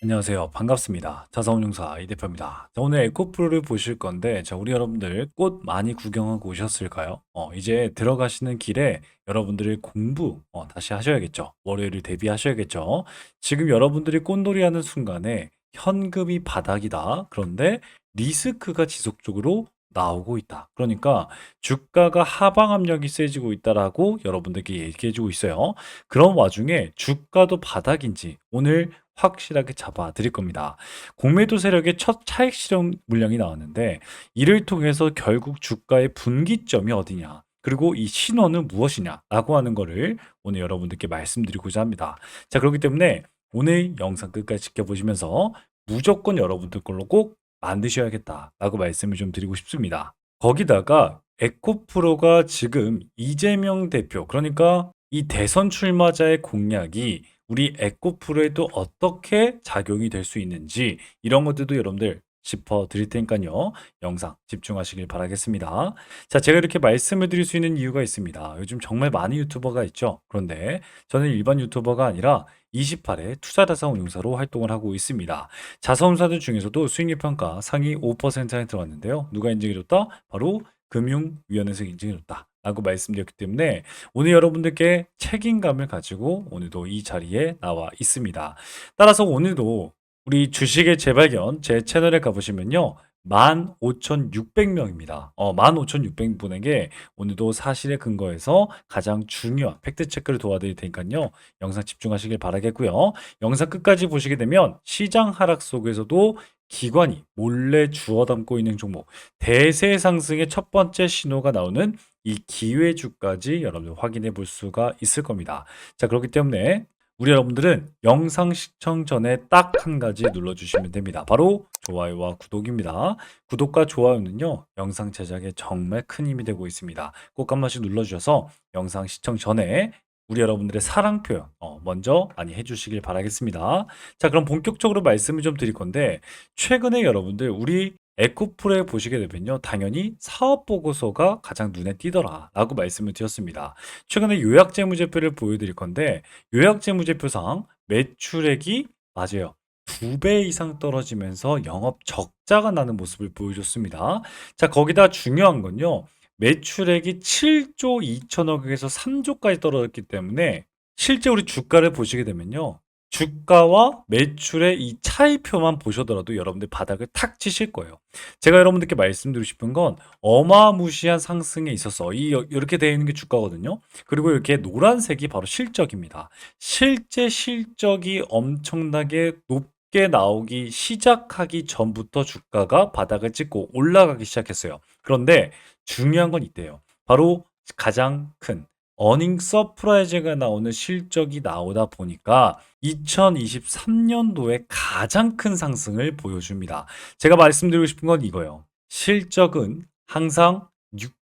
안녕하세요. 반갑습니다. 자산운용사 이 대표입니다. 자, 오늘 에코프로를 보실 건데, 자, 우리 여러분들 꽃 많이 구경하고 오셨을까요? 이제 들어가시는 길에 여러분들이 공부 다시 하셔야겠죠. 월요일을 대비하셔야겠죠. 지금 여러분들이 꽃놀이 하는 순간에 현금이 바닥이다. 그런데 리스크가 지속적으로 나오고 있다. 그러니까 주가가 하방 압력이 세지고 있다라고 여러분들께 얘기해주고 있어요. 그런 와중에 주가도 바닥인지 오늘 확실하게 잡아 드릴 겁니다. 공매도 세력의 첫 차익 실현 물량이 나왔는데 이를 통해서 결국 주가의 분기점이 어디냐, 그리고 이 신호는 무엇이냐라고 하는 거를 오늘 여러분들께 말씀드리고자 합니다. 자, 그렇기 때문에 오늘 영상 끝까지 지켜보시면서 무조건 여러분들 걸로 꼭 만드셔야겠다라고 말씀을 좀 드리고 싶습니다. 거기다가 에코프로가 지금 이재명 대표, 그러니까 이 대선 출마자의 공약이 우리 에코프로에도 어떻게 작용이 될 수 있는지, 이런 것들도 여러분들 짚어 드릴 테니까요. 영상 집중하시길 바라겠습니다. 자, 제가 이렇게 말씀을 드릴 수 있는 이유가 있습니다. 요즘 정말 많은 유튜버가 있죠. 그런데 저는 일반 유튜버가 아니라 28회 투자자산운용사로 활동을 하고 있습니다. 자산운용사들 중에서도 수익률 평가 상위 5%에 들어왔는데요. 누가 인증해줬다? 바로 금융위원회에서 인증해줬다 라고 말씀드렸기 때문에 오늘 여러분들께 책임감을 가지고 오늘도 이 자리에 나와 있습니다. 따라서 오늘도 우리 주식의 재발견 제 채널에 가보시면요, 15,600명입니다. 15,600분에게 오늘도 사실에 근거해서 가장 중요한 팩트 체크를 도와드릴 테니까요. 영상 집중하시길 바라겠고요. 영상 끝까지 보시게 되면 시장 하락 속에서도 기관이 몰래 주워 담고 있는 종목, 대세 상승의 첫 번째 신호가 나오는 이 기회주까지 여러분들 확인해 볼 수가 있을 겁니다. 자, 그렇기 때문에 우리 여러분들은 영상 시청 전에 딱 한 가지 눌러주시면 됩니다. 바로 좋아요와 구독입니다. 구독과 좋아요는요, 영상 제작에 정말 큰 힘이 되고 있습니다. 꼭 한 번씩 눌러주셔서 영상 시청 전에 우리 여러분들의 사랑 표현 먼저 많이 해주시길 바라겠습니다. 자, 그럼 본격적으로 말씀을 좀 드릴 건데, 최근에 여러분들 우리 에코프로에 보시게 되면요, 당연히 사업 보고서가 가장 눈에 띄더라라고 말씀을 드렸습니다. 최근에 요약재무제표를 보여드릴 건데, 요약재무제표상 매출액이 맞아요, 2배 이상 떨어지면서 영업 적자가 나는 모습을 보여줬습니다. 자, 거기다 중요한 건요, 매출액이 7조 2천억에서 3조까지 떨어졌기 때문에 실제 우리 주가를 보시게 되면요, 주가와 매출의 이 차이표만 보셔더라도 여러분들 바닥을 탁 치실 거예요. 제가 여러분들께 말씀드리고 싶은 건 어마무시한 상승에 있어서 이렇게 되어 있는 게 주가거든요. 그리고 이렇게 노란색이 바로 실적입니다. 실제 실적이 엄청나게 높게 나오기 시작하기 전부터 주가가 바닥을 찍고 올라가기 시작했어요. 그런데 중요한 건 이때요. 바로 가장 큰 어닝 서프라이즈가 나오는 실적이 나오다 보니까 2023년도에 가장 큰 상승을 보여줍니다. 제가 말씀드리고 싶은 건 이거예요. 실적은 항상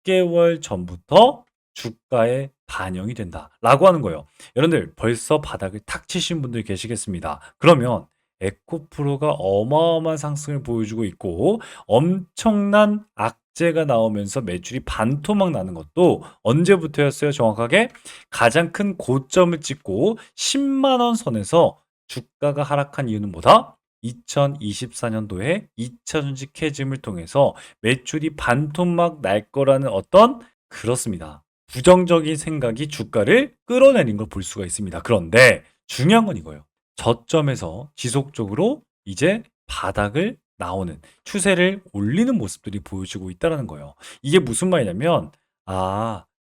6개월 전부터 주가에 반영이 된다라고 하는 거예요. 여러분들 벌써 바닥을 탁 치신 분들 계시겠습니다. 그러면 에코프로가 어마어마한 상승을 보여주고 있고 엄청난 악재가 나오면서 매출이 반토막 나는 것도 언제부터였어요? 정확하게 가장 큰 고점을 찍고 10만 원 선에서 주가가 하락한 이유는 뭐다? 2024년도에 2차전지 캐즘을 통해서 매출이 반토막 날 거라는 어떤, 그렇습니다, 부정적인 생각이 주가를 끌어내린 걸 볼 수가 있습니다. 그런데 중요한 건 이거예요. 저점에서 지속적으로 이제 바닥을 나오는 추세를 올리는 모습들이 보여지고 있다는 거예요. 이게 무슨 말이냐면,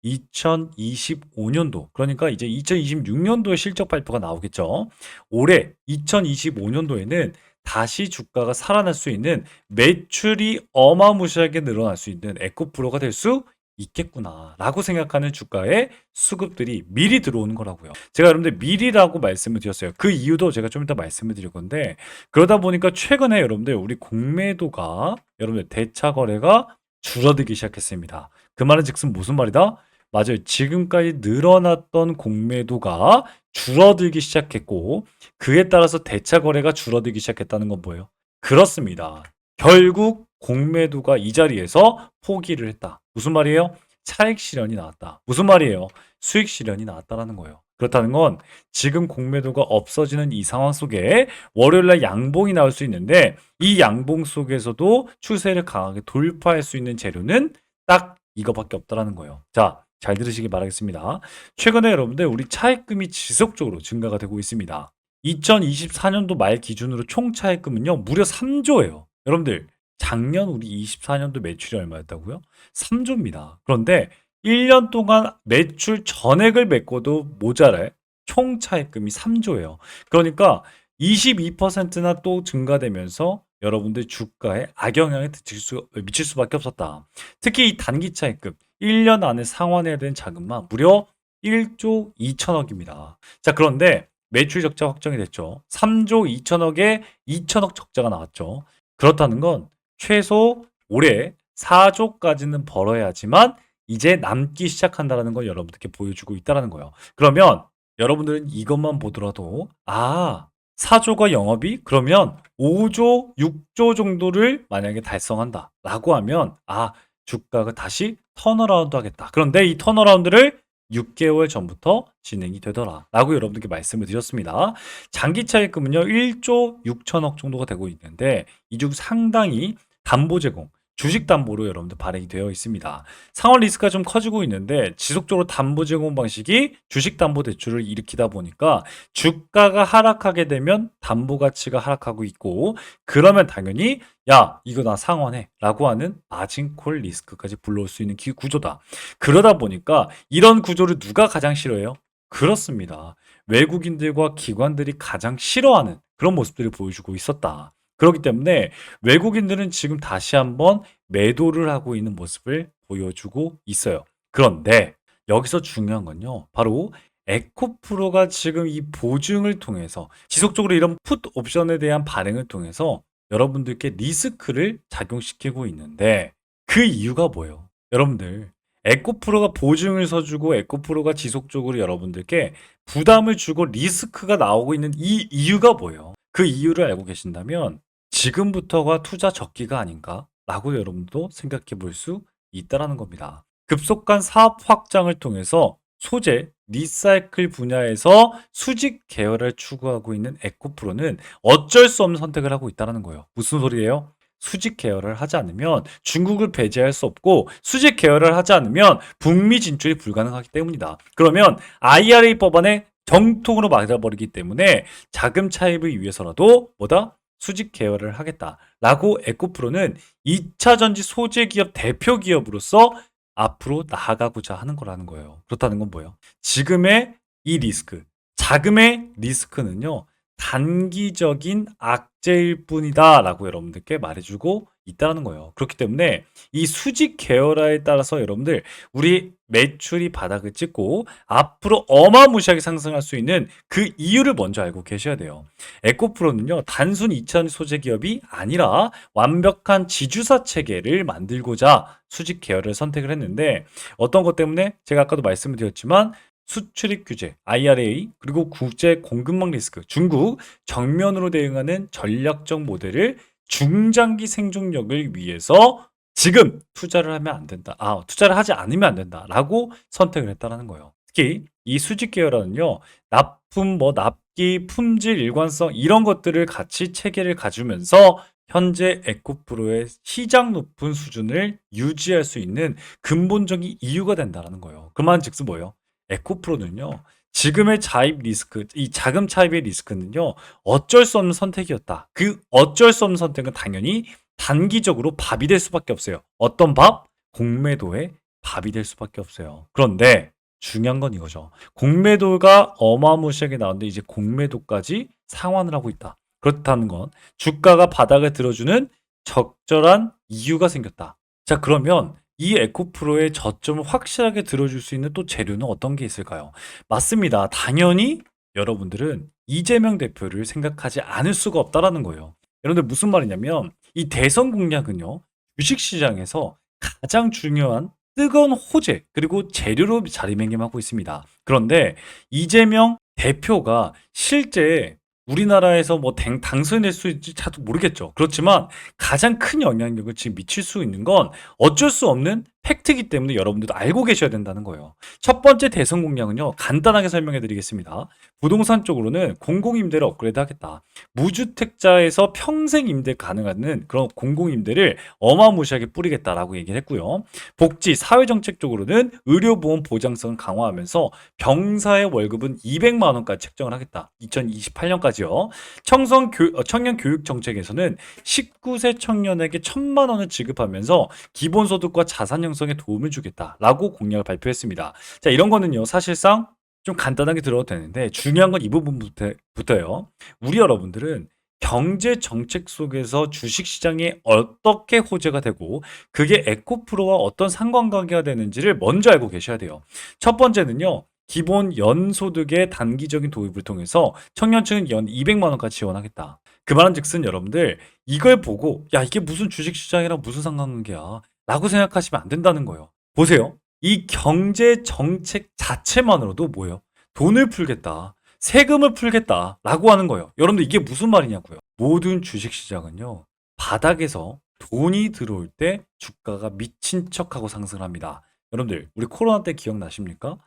2025년도, 그러니까 이제 2026년도에 실적 발표가 나오겠죠. 올해 2025년도에는 다시 주가가 살아날 수 있는, 매출이 어마무시하게 늘어날 수 있는 에코프로가 될 수 있겠구나라고 생각하는 주가의 수급들이 미리 들어오는 거라고요. 제가 여러분들 미리라고 말씀을 드렸어요. 그 이유도 제가 좀 이따 말씀을 드릴 건데, 그러다 보니까 최근에 여러분들 우리 공매도가, 여러분들 대차 거래가 줄어들기 시작했습니다. 그 말은 즉슨 무슨 말이다? 맞아요. 지금까지 늘어났던 공매도가 줄어들기 시작했고, 그에 따라서 대차 거래가 줄어들기 시작했다는 건 뭐예요? 그렇습니다. 결국 공매도가 이 자리에서 포기를 했다. 무슨 말이에요? 차익 실현이 나왔다. 무슨 말이에요? 수익 실현이 나왔다라는 거예요. 그렇다는 건 지금 공매도가 없어지는 이 상황 속에 월요일날 양봉이 나올 수 있는데 이 양봉 속에서도 추세를 강하게 돌파할 수 있는 재료는 딱 이거밖에 없다라는 거예요. 자, 잘 들으시기 바라겠습니다. 최근에 여러분들 우리 차입금이 지속적으로 증가가 되고 있습니다. 2024년도 말 기준으로 총 차입금은요 무려 3조예요. 여러분들 작년 우리 24년도 매출이 얼마였다고요? 3조입니다. 그런데 1년 동안 매출 전액을 메꿔도 모자랄 총 차입금이 3조예요. 그러니까 22%나 또 증가되면서 여러분들 주가에 악영향을 미칠 수밖에 없었다. 특히 이 단기 차입금 1년 안에 상환해야 되는 자금만 무려 1조 2천억입니다. 자, 그런데 매출 적자 확정이 됐죠. 3조 2천억에 2천억 적자가 나왔죠. 그렇다는 건 최소 올해 4조까지는 벌어야지만 이제 남기 시작한다라는 걸 여러분들께 보여주고 있다라는 거예요. 그러면 여러분들은 이것만 보더라도 4조가 영업이 그러면 5조, 6조 정도를 만약에 달성한다라고 하면 주가가 다시 턴어라운드 하겠다. 그런데 이 턴어라운드를 6개월 전부터 진행이 되더라라고 여러분들께 말씀을 드렸습니다. 장기 차입금은요 1조 6천억 정도가 되고 있는데 이 중 상당히 담보 제공, 주식 담보로 여러분들 발행이 되어 있습니다. 상환 리스크가 좀 커지고 있는데 지속적으로 담보 제공 방식이 주식 담보 대출을 일으키다 보니까 주가가 하락하게 되면 담보 가치가 하락하고 있고 그러면 당연히 야 이거 나 상환해 라고 하는 마진콜 리스크까지 불러올 수 있는 구조다. 그러다 보니까 이런 구조를 누가 가장 싫어해요? 그렇습니다. 외국인들과 기관들이 가장 싫어하는 그런 모습들을 보여주고 있었다. 그렇기 때문에 외국인들은 지금 다시 한번 매도를 하고 있는 모습을 보여주고 있어요. 그런데 여기서 중요한 건요. 바로 에코프로가 지금 이 보증을 통해서 지속적으로 이런 풋 옵션에 대한 발행을 통해서 여러분들께 리스크를 작용시키고 있는데 그 이유가 뭐예요? 여러분들 에코프로가 보증을 서주고 에코프로가 지속적으로 여러분들께 부담을 주고 리스크가 나오고 있는 이 이유가 뭐예요? 그 이유를 알고 계신다면 지금부터가 투자 적기가 아닌가라고 여러분도 생각해 볼 수 있다라는 겁니다. 급속한 사업 확장을 통해서 소재, 리사이클 분야에서 수직 계열을 추구하고 있는 에코프로는 어쩔 수 없는 선택을 하고 있다는 거예요. 무슨 소리예요? 수직 계열을 하지 않으면 중국을 배제할 수 없고 수직 계열을 하지 않으면 북미 진출이 불가능하기 때문이다. 그러면 IRA 법안에 정통으로 맞아버리기 때문에 자금 차입을 위해서라도 수직 계열을 하겠다라고 에코프로는 2차 전지 소재 기업 대표 기업으로서 앞으로 나아가고자 하는 거라는 거예요. 그렇다는 건 뭐예요? 지금의 이 리스크, 자금의 리스크는요, 단기적인 악재일 뿐이다라고 여러분들께 말해주고 있다는 거예요. 그렇기 때문에 이 수직 계열화에 따라서 여러분들 우리 매출이 바닥을 찍고 앞으로 어마무시하게 상승할 수 있는 그 이유를 먼저 알고 계셔야 돼요. 에코프로는요, 단순 2차 소재 기업이 아니라 완벽한 지주사 체계를 만들고자 수직 계열을 선택을 했는데 어떤 것 때문에 제가 아까도 말씀을 드렸지만 수출입 규제, IRA, 그리고 국제 공급망 리스크, 중국 정면으로 대응하는 전략적 모델을 중장기 생존력을 위해서 지금 투자를 하면 안 된다. 투자를 하지 않으면 안 된다라고 선택을 했다라는 거예요. 특히 이 수직 계열화는요, 납품, 납기, 품질, 일관성 이런 것들을 같이 체계를 가지면서 현재 에코프로의 시장 높은 수준을 유지할 수 있는 근본적인 이유가 된다라는 거예요. 그 말은즉슨 뭐예요? 에코프로는요, 지금의 차입 리스크, 이 자금 차입의 리스크는요, 어쩔 수 없는 선택이었다. 그 어쩔 수 없는 선택은 당연히 단기적으로 밥이 될 수밖에 없어요. 어떤 밥? 공매도의 밥이 될 수밖에 없어요. 그런데 중요한 건 이거죠. 공매도가 어마무시하게 나오는데 이제 공매도까지 상환을 하고 있다. 그렇다는 건 주가가 바닥을 들어주는 적절한 이유가 생겼다. 자, 그러면 이 에코프로의 저점을 확실하게 들어줄 수 있는 또 재료는 어떤 게 있을까요? 맞습니다. 당연히 여러분들은 이재명 대표를 생각하지 않을 수가 없다라는 거예요. 여러분들 무슨 말이냐면 이 대선 공약은요. 주식시장에서 가장 중요한 뜨거운 호재 그리고 재료로 자리매김하고 있습니다. 그런데 이재명 대표가 실제 우리나라에서 당선될 수 있을지 잘 모르겠죠. 그렇지만 가장 큰 영향력을 지금 미칠 수 있는 건 어쩔 수 없는 팩트이기 때문에 여러분들도 알고 계셔야 된다는 거예요. 첫 번째 대선 공약은요, 간단하게 설명해 드리겠습니다. 부동산 쪽으로는 공공임대를 업그레이드 하겠다. 무주택자에서 평생 임대 가능한 그런 공공임대를 어마무시하게 뿌리겠다라고 얘기를 했고요. 복지, 사회정책 쪽으로는 의료보험 보장성을 강화하면서 병사의 월급은 200만 원까지 책정을 하겠다. 2028년까지요. 청년 교육 정책에서는 19세 청년에게 1,000만 원을 지급하면서 기본소득과 자산 형성에 도움을 주겠다라고 공약을 발표했습니다. 자, 이런 거는요, 사실상 좀 간단하게 들어도 되는데 중요한 건 이 부분부터예요. 우리 여러분들은 경제 정책 속에서 주식 시장이 어떻게 호재가 되고 그게 에코프로와 어떤 상관관계가 되는지를 먼저 알고 계셔야 돼요. 첫 번째는요. 기본 연소득의 단기적인 도입을 통해서 청년층은 연 200만 원까지 지원하겠다. 그 말은즉슨 여러분들 이걸 보고 야 이게 무슨 주식 시장이랑 무슨 상관관계야 라고 생각하시면 안 된다는 거예요. 보세요. 이 경제 정책 자체만으로도 뭐예요? 돈을 풀겠다. 세금을 풀겠다라고 하는 거예요. 여러분들 이게 무슨 말이냐고요. 모든 주식 시장은요. 바닥에서 돈이 들어올 때 주가가 미친 척하고 상승을 합니다. 여러분들 우리 코로나 때 기억나십니까?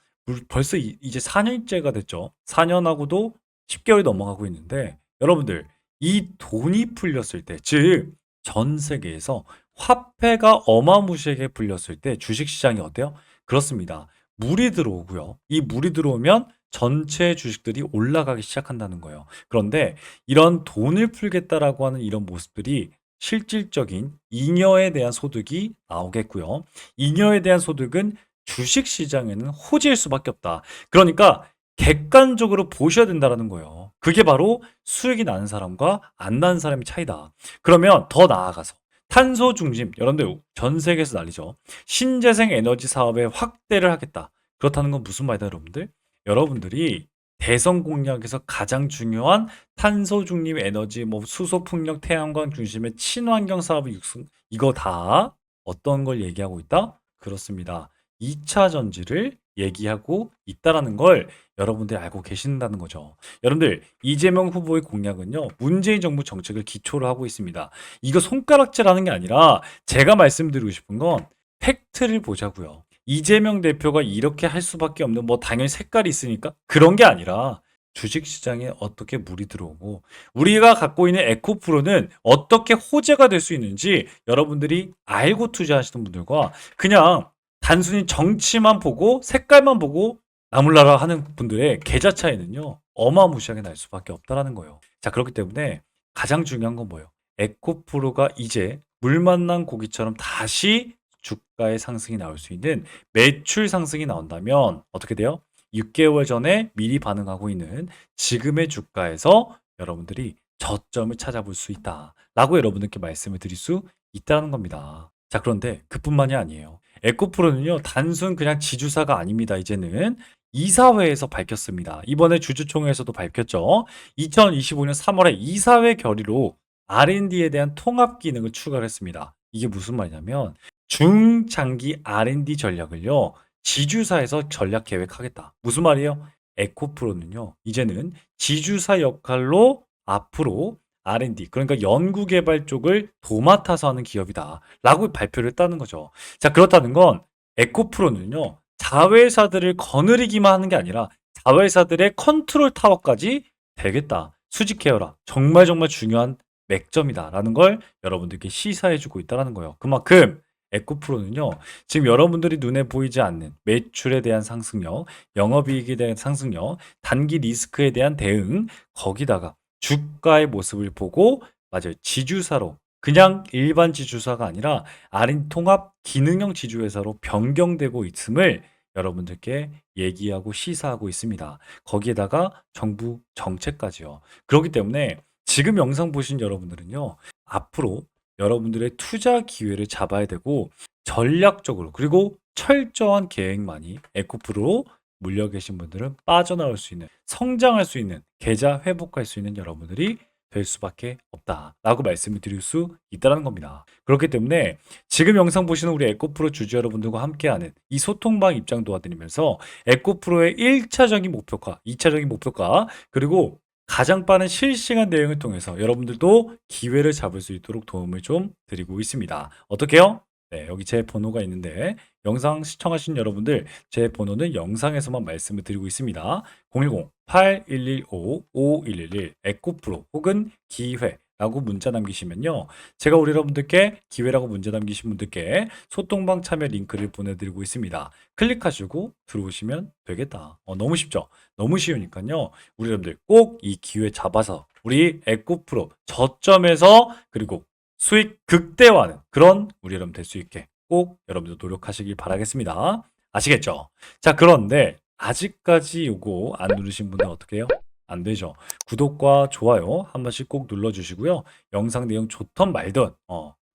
벌써 이제 4년째가 됐죠. 4년하고도 10개월이 넘어가고 있는데 여러분들 이 돈이 풀렸을 때, 즉 전 세계에서 화폐가 어마무시하게 풀렸을 때 주식 시장이 어때요? 그렇습니다. 물이 들어오고요. 이 물이 들어오면 전체 주식들이 올라가기 시작한다는 거예요. 그런데 이런 돈을 풀겠다라고 하는 이런 모습들이 실질적인 잉여에 대한 소득이 나오겠고요. 잉여에 대한 소득은 주식 시장에는 호재일 수밖에 없다. 그러니까 객관적으로 보셔야 된다라는 거예요. 그게 바로 수익이 나는 사람과 안 나는 사람의 차이다. 그러면 더 나아가서 탄소 중심, 여러분들 전 세계에서 난리죠. 신재생 에너지 사업의 확대를 하겠다. 그렇다는 건 무슨 말이다, 여러분들? 여러분들이 대선 공약에서 가장 중요한 탄소 중립 에너지, 뭐 수소 풍력, 태양광 중심의 친환경 사업의 육성, 이거 다 어떤 걸 얘기하고 있다? 그렇습니다. 2차 전지를 얘기하고 있다라는 걸 여러분들이 알고 계신다는 거죠. 여러분들 이재명 후보의 공약은요. 문재인 정부 정책을 기초로 하고 있습니다. 이거 손가락질하는 게 아니라 제가 말씀드리고 싶은 건 팩트를 보자고요. 이재명 대표가 이렇게 할 수밖에 없는 뭐 당연히 색깔이 있으니까 그런 게 아니라 주식 시장에 어떻게 물이 들어오고 우리가 갖고 있는 에코프로는 어떻게 호재가 될 수 있는지 여러분들이 알고 투자하시는 분들과 그냥 단순히 정치만 보고 색깔만 보고 나몰라라 하는 분들의 계좌 차이는요. 어마무시하게 날 수밖에 없다라는 거예요. 자, 그렇기 때문에 가장 중요한 건 뭐예요? 에코프로가 이제 물 만난 고기처럼 다시 주가의 상승이 나올 수 있는 매출 상승이 나온다면 어떻게 돼요? 6개월 전에 미리 반응하고 있는 지금의 주가에서 여러분들이 저점을 찾아볼 수 있다라고 여러분들께 말씀을 드릴 수 있다는 겁니다. 자, 그런데 그뿐만이 아니에요. 에코프로는요, 단순 그냥 지주사가 아닙니다. 이제는 이사회에서 밝혔습니다. 이번에 주주총회에서도 밝혔죠. 2025년 3월에 이사회 결의로 R&D에 대한 통합 기능을 추가를 했습니다. 이게 무슨 말이냐면 중장기 R&D 전략을요. 지주사에서 전략 계획하겠다. 무슨 말이에요? 에코프로는요. 이제는 지주사 역할로 앞으로 R&D 그러니까 연구개발 쪽을 도맡아서 하는 기업이다. 라고 발표를 했다는 거죠. 자, 그렇다는 건 에코프로는요. 자회사들을 거느리기만 하는 게 아니라 자회사들의 컨트롤 타워까지 되겠다. 수직해여라. 정말 정말 중요한 맥점이다라는 걸 여러분들께 시사해 주고 있다는 거예요. 그만큼 에코프로는요. 지금 여러분들이 눈에 보이지 않는 매출에 대한 상승력, 영업이익에 대한 상승력, 단기 리스크에 대한 대응, 거기다가 주가의 모습을 보고 맞아요. 지주사로 그냥 일반 지주사가 아니라 R&D 통합 기능형 지주회사로 변경되고 있음을 여러분들께 얘기하고 시사하고 있습니다. 거기에다가 정부 정책까지요. 그렇기 때문에 지금 영상 보신 여러분들은요. 앞으로 여러분들의 투자 기회를 잡아야 되고 전략적으로 그리고 철저한 계획만이 에코프로로 물려 계신 분들은 빠져나올 수 있는 성장할 수 있는 계좌 회복할 수 있는 여러분들이 될 수밖에 없다라고 말씀을 드릴 수 있다는 겁니다. 그렇기 때문에 지금 영상 보시는 우리 에코프로 주주 여러분들과 함께하는 이 소통방 입장 도와드리면서 에코프로의 1차적인 목표가, 2차적인 목표가 그리고 가장 빠른 실시간 대응을 통해서 여러분들도 기회를 잡을 수 있도록 도움을 좀 드리고 있습니다. 어떻게요? 네, 여기 제 번호가 있는데 영상 시청하신 여러분들 제 번호는 영상에서만 말씀을 드리고 있습니다. 010-8115-5111 에코프로 혹은 기회라고 문자 남기시면요. 제가 우리 여러분들께 기회라고 문자 남기신 분들께 소통방 참여 링크를 보내드리고 있습니다. 클릭하시고 들어오시면 되겠다. 너무 쉽죠? 너무 쉬우니까요. 우리 여러분들 꼭 이 기회 잡아서 우리 에코프로 저점에서 그리고 수익 극대화하는 그런 우리 여러분 될 수 있게 꼭 여러분들 노력하시길 바라겠습니다. 아시겠죠? 자, 그런데 아직까지 요거 안 누르신 분들 어떻게 해요? 안 되죠. 구독과 좋아요 한 번씩 꼭 눌러주시고요. 영상 내용 좋던 말든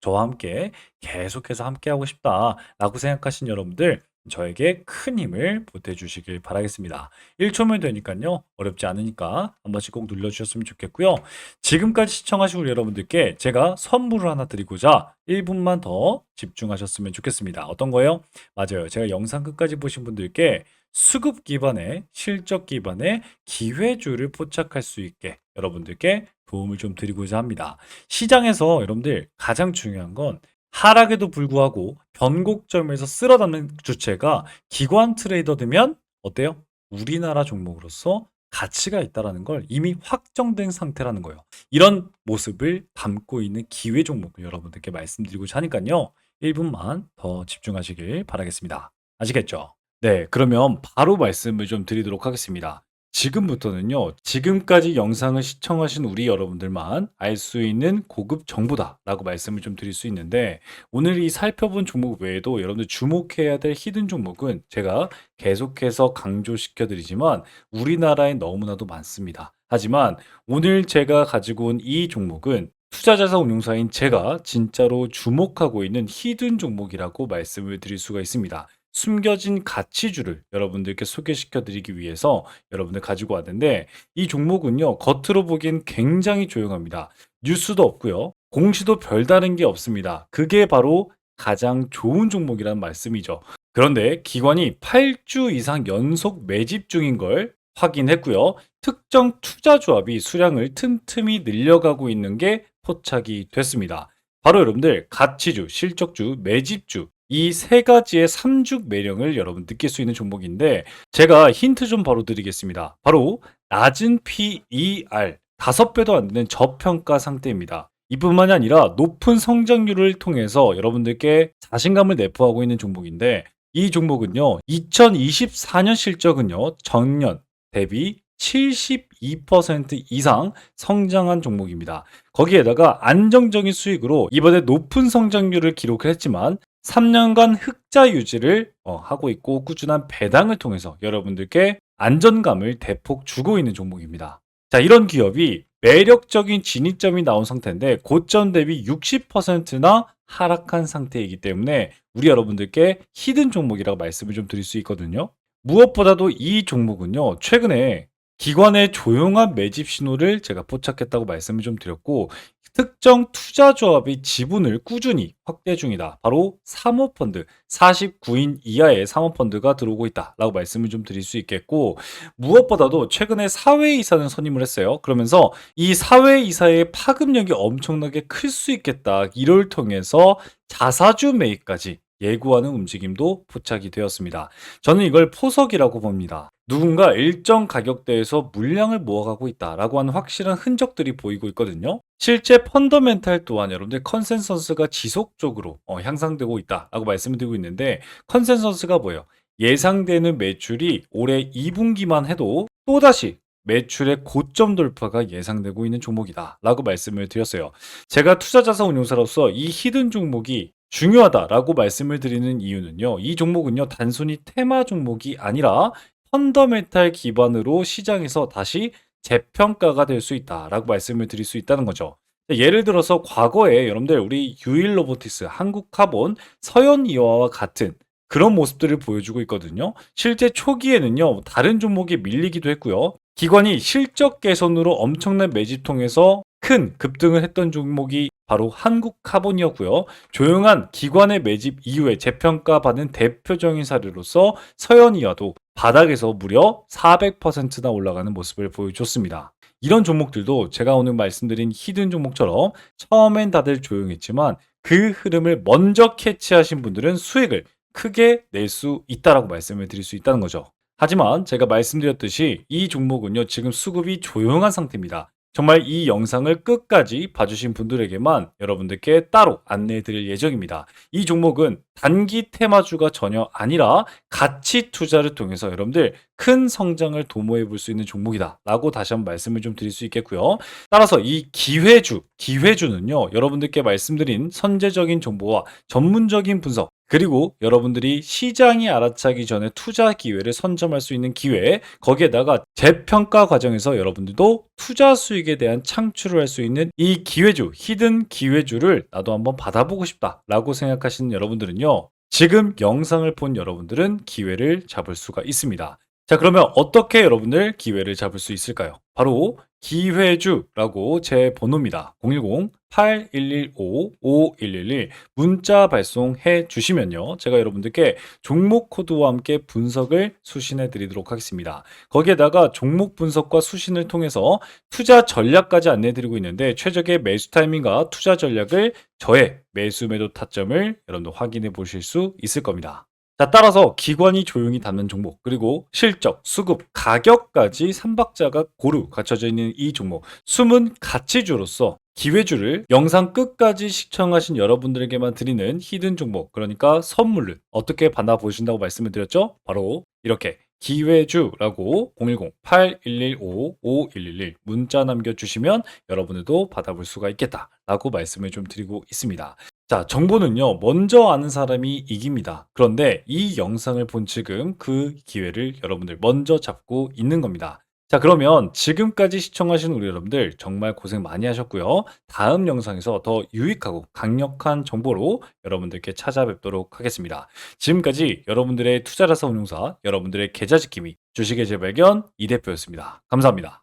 저와 함께 계속해서 함께 하고 싶다라고 생각하신 여러분들 저에게 큰 힘을 보태주시길 바라겠습니다. 1초면 되니까요. 어렵지 않으니까 한 번씩 꼭 눌러주셨으면 좋겠고요. 지금까지 시청하신 우리 여러분들께 제가 선물을 하나 드리고자 1분만 더 집중하셨으면 좋겠습니다. 어떤 거예요? 맞아요. 제가 영상 끝까지 보신 분들께 수급 기반의 실적 기반의 기회주를 포착할 수 있게 여러분들께 도움을 좀 드리고자 합니다. 시장에서 여러분들 가장 중요한 건 하락에도 불구하고 변곡점에서 쓸어담는 주체가 기관 트레이더되면 어때요? 우리나라 종목으로서 가치가 있다라는 걸 이미 확정된 상태라는 거예요. 이런 모습을 담고 있는 기회 종목을 여러분들께 말씀드리고자 하니까요. 1분만 더 집중하시길 바라겠습니다. 아시겠죠? 네, 그러면 바로 말씀을 좀 드리도록 하겠습니다. 지금부터는요, 지금까지 영상을 시청하신 우리 여러분들만 알 수 있는 고급 정보다라고 말씀을 좀 드릴 수 있는데, 오늘 이 살펴본 종목 외에도 여러분들 주목해야 될 히든 종목은 제가 계속해서 강조시켜 드리지만 우리나라에 너무나도 많습니다. 하지만 오늘 제가 가지고 온 이 종목은 투자자산 운용사인 제가 진짜로 주목하고 있는 히든 종목이라고 말씀을 드릴 수가 있습니다. 숨겨진 가치주를 여러분들께 소개시켜 드리기 위해서 여러분들 가지고 왔는데 이 종목은요 겉으로 보기엔 굉장히 조용합니다. 뉴스도 없고요. 공시도 별다른 게 없습니다. 그게 바로 가장 좋은 종목이라는 말씀이죠. 그런데 기관이 8주 이상 연속 매집 중인 걸 확인했고요. 특정 투자 조합이 수량을 틈틈이 늘려가고 있는 게 포착이 됐습니다. 바로 여러분들 가치주, 실적주, 매집주 이 세 가지의 삼죽 매력을 여러분 느낄 수 있는 종목인데 제가 힌트 좀 바로 드리겠습니다. 바로 낮은 PER 5배도 안 되는 저평가 상태입니다. 이뿐만이 아니라 높은 성장률을 통해서 여러분들께 자신감을 내포하고 있는 종목인데 이 종목은요 2024년 실적은요 전년 대비 72% 이상 성장한 종목입니다. 거기에다가 안정적인 수익으로 이번에 높은 성장률을 기록을 했지만 3년간 흑자 유지를 하고 있고 꾸준한 배당을 통해서 여러분들께 안전감을 대폭 주고 있는 종목입니다. 자, 이런 기업이 매력적인 진입점이 나온 상태인데 고점 대비 60%나 하락한 상태이기 때문에 우리 여러분들께 히든 종목이라고 말씀을 좀 드릴 수 있거든요. 무엇보다도 이 종목은요, 최근에 기관의 조용한 매집 신호를 제가 포착했다고 말씀을 좀 드렸고, 특정 투자 조합이 지분을 꾸준히 확대 중이다. 바로 사모펀드, 49인 이하의 사모펀드가 들어오고 있다라고 말씀을 좀 드릴 수 있겠고, 무엇보다도 최근에 사회이사는 선임을 했어요. 그러면서 이 사회이사의 파급력이 엄청나게 클 수 있겠다. 이를 통해서 자사주 매입까지 예고하는 움직임도 포착이 되었습니다. 저는 이걸 포석이라고 봅니다. 누군가 일정 가격대에서 물량을 모아가고 있다라고 하는 확실한 흔적들이 보이고 있거든요. 실제 펀더멘탈 또한 여러분들 컨센서스가 지속적으로 향상되고 있다라고 말씀을 드리고 있는데 컨센서스가 뭐예요? 예상되는 매출이 올해 2분기만 해도 또다시 매출의 고점 돌파가 예상되고 있는 종목이다라고 말씀을 드렸어요. 제가 투자자산 운용사로서 이 히든 종목이 중요하다라고 말씀을 드리는 이유는요. 이 종목은요. 단순히 테마 종목이 아니라 펀더멘탈 기반으로 시장에서 다시 재평가가 될 수 있다라고 말씀을 드릴 수 있다는 거죠. 예를 들어서 과거에 여러분들 우리 유일로보티스, 한국카본, 서현이와와 같은 그런 모습들을 보여주고 있거든요. 실제 초기에는요. 다른 종목이 밀리기도 했고요. 기관이 실적 개선으로 엄청난 매집 통해서 큰 급등을 했던 종목이 바로 한국카본이었고요. 조용한 기관의 매집 이후에 재평가받는 대표적인 사례로서 서현이와도 바닥에서 무려 400%나 올라가는 모습을 보여줬습니다. 이런 종목들도 제가 오늘 말씀드린 히든 종목처럼 처음엔 다들 조용했지만 그 흐름을 먼저 캐치하신 분들은 수익을 크게 낼 수 있다라고 말씀을 드릴 수 있다는 거죠. 하지만 제가 말씀드렸듯이 이 종목은요, 지금 수급이 조용한 상태입니다. 정말 이 영상을 끝까지 봐주신 분들에게만 여러분들께 따로 안내해 드릴 예정입니다. 이 종목은 단기 테마주가 전혀 아니라 가치 투자를 통해서 여러분들 큰 성장을 도모해 볼 수 있는 종목이다 라고 다시 한번 말씀을 좀 드릴 수 있겠고요. 따라서 이 기회주는요, 여러분들께 말씀드린 선제적인 정보와 전문적인 분석, 그리고 여러분들이 시장이 알아차기 전에 투자 기회를 선점할 수 있는 기회, 거기에다가 재평가 과정에서 여러분들도 투자 수익에 대한 창출을 할 수 있는 이 기회주, 히든 기회주를 나도 한번 받아보고 싶다라고 생각하시는 여러분들은요, 지금 영상을 본 여러분들은 기회를 잡을 수가 있습니다. 자, 그러면 어떻게 여러분들 기회를 잡을 수 있을까요? 바로 기회주라고 제 번호입니다. 010-8115-5111 문자 발송해 주시면요, 제가 여러분들께 종목 코드와 함께 분석을 수신해 드리도록 하겠습니다. 거기에다가 종목 분석과 수신을 통해서 투자 전략까지 안내 드리고 있는데, 최적의 매수 타이밍과 투자 전략을 저의 매수 매도 타점을 여러분들 확인해 보실 수 있을 겁니다. 자, 따라서 기관이 조용히 담는 종목, 그리고 실적, 수급, 가격까지 삼박자가 고루 갖춰져 있는 이 종목, 숨은 가치주로서 기회주를 영상 끝까지 시청하신 여러분들에게만 드리는 히든 종목, 그러니까 선물을 어떻게 받아보신다고 말씀을 드렸죠? 바로 이렇게 기회주라고 010-8115-5111 문자 남겨주시면 여러분들도 받아볼 수가 있겠다라고 말씀을 좀 드리고 있습니다. 자, 정보는요, 먼저 아는 사람이 이깁니다. 그런데 이 영상을 본 지금 그 기회를 여러분들 먼저 잡고 있는 겁니다. 자, 그러면 지금까지 시청하신 우리 여러분들 정말 고생 많이 하셨고요. 다음 영상에서 더 유익하고 강력한 정보로 여러분들께 찾아뵙도록 하겠습니다. 지금까지 여러분들의 투자자산 운용사, 여러분들의 계좌 지킴이, 주식의 재발견 이 대표였습니다. 감사합니다.